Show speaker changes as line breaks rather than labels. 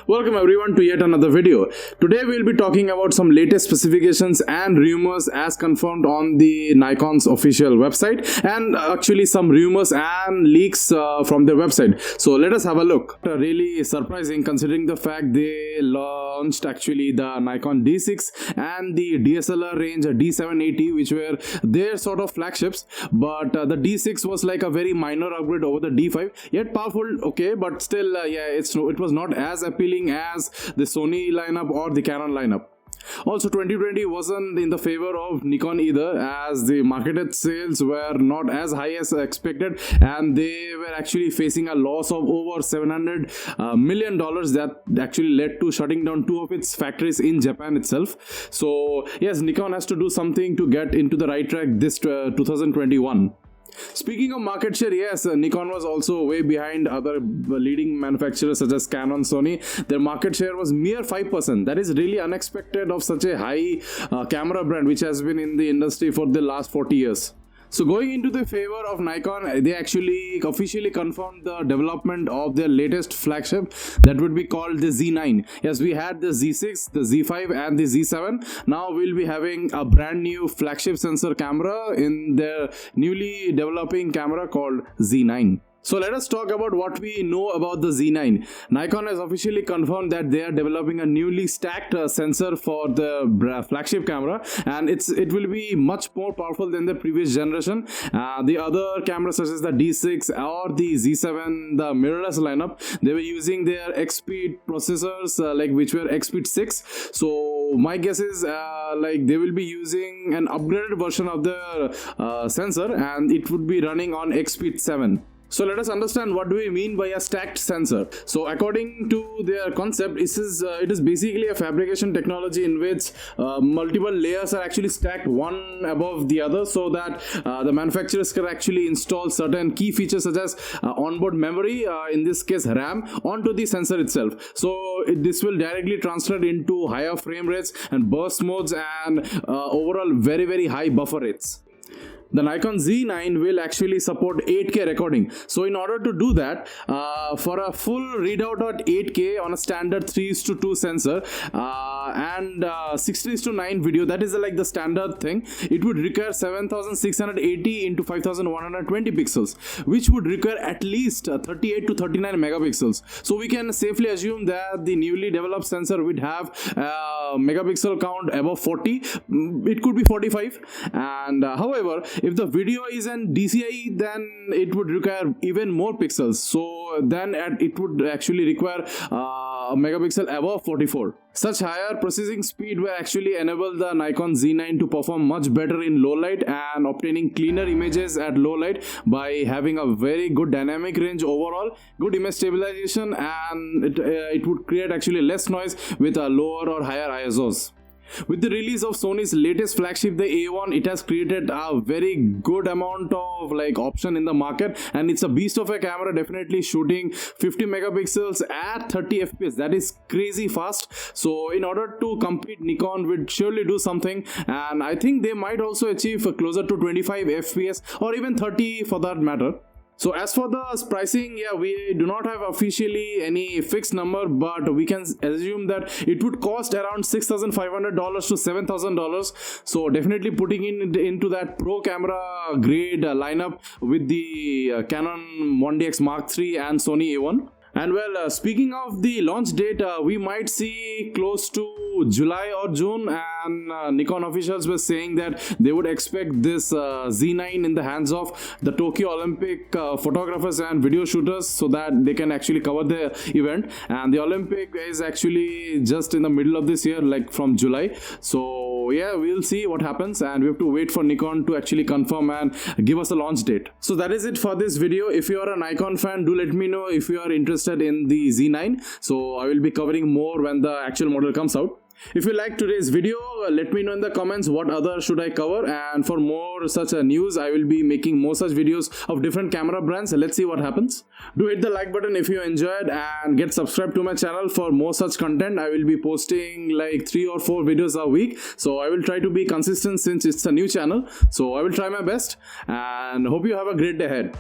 Welcome everyone to yet another video. Today we'll be talking about some latest specifications and rumors as confirmed on the Nikon's official website, and actually some rumors and leaks from their website. So let us have a look. Really surprising considering the fact they launched actually the Nikon D6 and the DSLR range D780, which were their sort of flagships, but the D6 was like a very minor upgrade over the D5, yet powerful, okay, but still it was not as appealing as the Sony lineup or the Canon lineup. Also, 2020 wasn't in the favor of Nikon either, as the marketed sales were not as high as expected, and they were actually facing a loss of over $700 million that actually led to shutting down 2 of its factories in Japan itself. So yes, Nikon has to do something to get into the right track this 2021. Speaking of market share, yes, Nikon was also way behind other leading manufacturers such as Canon, Sony. Their market share was mere 5%. That is really unexpected of such a high camera brand which has been in the industry for the last 40 years. So going into the favor of Nikon, they actually officially confirmed the development of their latest flagship that would be called the Z9. Yes, we had the Z6, the Z5 and the Z7. Now we'll be having a brand new flagship sensor camera in their newly developing camera called Z9. So let us talk about what we know about the Z9. Nikon has officially confirmed that they are developing a newly stacked sensor for the flagship camera, and it will be much more powerful than the previous generation. The other cameras such as the D6 or the Z7, the mirrorless lineup, they were using their X-Speed processors which were X-Speed 6. So my guess is they will be using an upgraded version of the sensor, and it would be running on X-Speed 7. So let us understand what do we mean by a stacked sensor. So according to their concept, it is basically a fabrication technology in which multiple layers are actually stacked one above the other, so that the manufacturers can actually install certain key features such as onboard memory, in this case RAM, onto the sensor itself. So this will directly translate into higher frame rates and burst modes and overall very high buffer rates. The Nikon Z9 will actually support 8K recording. So in order to do that, for a full readout at 8K on a standard 3:2 sensor and 6:9 video, that is like the standard thing, it would require 7680 into 5120 pixels, which would require at least 38 to 39 megapixels. So we can safely assume that the newly developed sensor would have megapixel count above 40. It could be 45, and however, if the video is an DCI, then it would require even more pixels. So then it would actually require a megapixel above 44. Such higher processing speed will actually enable the Nikon Z9 to perform much better in low light and obtaining cleaner images at low light by having a very good dynamic range overall, good image stabilization, and it would create actually less noise with a lower or higher ISOs. With the release of Sony's latest flagship, the A1, it has created a very good amount of option in the market, and it's a beast of a camera, definitely shooting 50 megapixels at 30 fps. That is crazy fast. So in order to compete, Nikon would surely do something, and I think they might also achieve closer to 25 fps or even 30 for that matter. So as for the pricing, we do not have officially any fixed number, but we can assume that it would cost around $6,500 to $7,000. So definitely putting into that pro camera grade lineup with the Canon 1DX Mark III and Sony A1. And well, speaking of the launch date, we might see close to July or June, and Nikon officials were saying that they would expect this Z9 in the hands of the Tokyo Olympic photographers and video shooters, so that they can actually cover the event. And the Olympic is actually just in the middle of this year, from July. So yeah, we'll see what happens, and we have to wait for Nikon to actually confirm and give us a launch date. So that is it for this video. If you are a Nikon fan, do let me know if you are interested in the Z9. So I will be covering more when the actual model comes out. If you liked today's video, let me know in the comments what other should I cover, and for more such news, I will be making more such videos of different camera brands. Let's see what happens. Do hit the like button if you enjoyed, and get subscribed to my channel for more such content. I will be posting 3 or 4 videos a week, so I will try to be consistent since it's a new channel. So I will try my best, and hope you have a great day ahead.